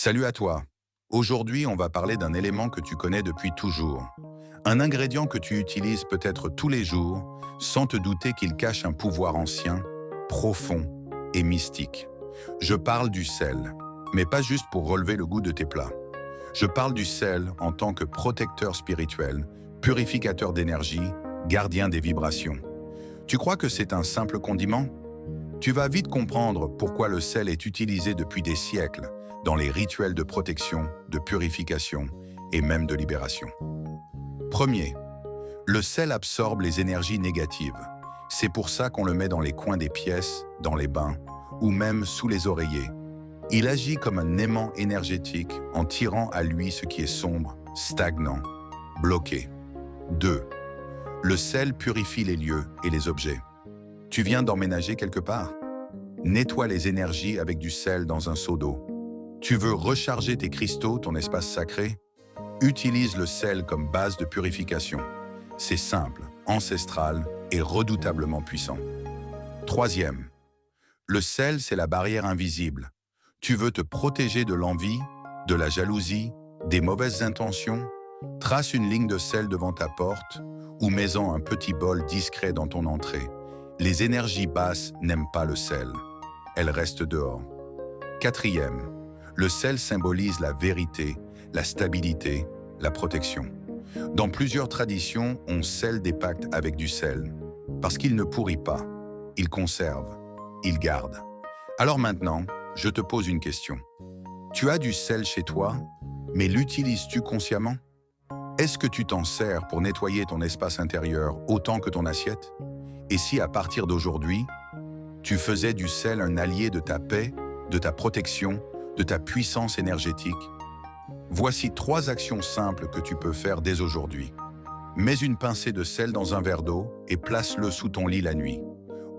Salut à toi. Aujourd'hui, on va parler d'un élément que tu connais depuis toujours. Un ingrédient que tu utilises peut-être tous les jours, sans te douter qu'il cache un pouvoir ancien, profond et mystique. Je parle du sel, mais pas juste pour relever le goût de tes plats. Je parle du sel en tant que protecteur spirituel, purificateur d'énergie, gardien des vibrations. Tu crois que c'est un simple condiment? Tu vas vite comprendre pourquoi le sel est utilisé depuis des siècles dans les rituels de protection, de purification et même de libération. Premier, le sel absorbe les énergies négatives. C'est pour ça qu'on le met dans les coins des pièces, dans les bains ou même sous les oreillers. Il agit comme un aimant énergétique en tirant à lui ce qui est sombre, stagnant, bloqué. 2. Le sel purifie les lieux et les objets. Tu viens d'emménager quelque part? Nettoie les énergies avec du sel dans un seau d'eau. Tu veux recharger tes cristaux, ton espace sacré? Utilise le sel comme base de purification. C'est simple, ancestral et redoutablement puissant. Troisième, le sel, c'est la barrière invisible. Tu veux te protéger de l'envie, de la jalousie, des mauvaises intentions? Trace une ligne de sel devant ta porte ou mets-en un petit bol discret dans ton entrée. Les énergies basses n'aiment pas le sel. Elles restent dehors. Quatrième, le sel symbolise la vérité, la stabilité, la protection. Dans plusieurs traditions, on scelle des pactes avec du sel, parce qu'il ne pourrit pas, il conserve, il garde. Alors maintenant, je te pose une question. Tu as du sel chez toi, mais l'utilises-tu consciemment? Est-ce que tu t'en sers pour nettoyer ton espace intérieur autant que ton assiette? Et si à partir d'aujourd'hui, tu faisais du sel un allié de ta paix, de ta protection, de ta puissance énergétique? Voici 3 actions simples que tu peux faire dès aujourd'hui. Mets une pincée de sel dans un verre d'eau et place-le sous ton lit la nuit.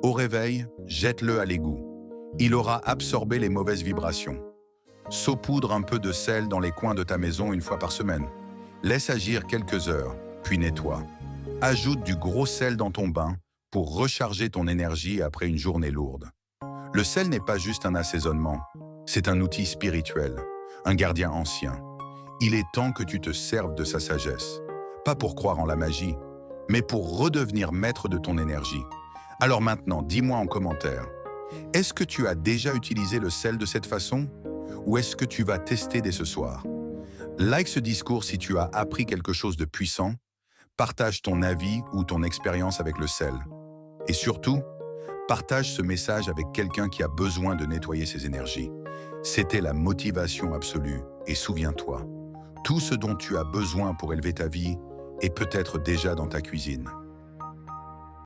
Au réveil, jette-le à l'égout. Il aura absorbé les mauvaises vibrations. Saupoudre un peu de sel dans les coins de ta maison une fois par semaine. Laisse agir quelques heures, puis nettoie. Ajoute du gros sel dans ton bain pour recharger ton énergie après une journée lourde. Le sel n'est pas juste un assaisonnement, c'est un outil spirituel, un gardien ancien. Il est temps que tu te serves de sa sagesse, pas pour croire en la magie, mais pour redevenir maître de ton énergie. Alors maintenant, dis-moi en commentaire, est-ce que tu as déjà utilisé le sel de cette façon? Ou est-ce que tu vas tester dès ce soir? Like ce discours si tu as appris quelque chose de puissant, partage ton avis ou ton expérience avec le sel. Et surtout, partage ce message avec quelqu'un qui a besoin de nettoyer ses énergies. C'était la motivation absolue. Et souviens-toi, tout ce dont tu as besoin pour élever ta vie est peut-être déjà dans ta cuisine.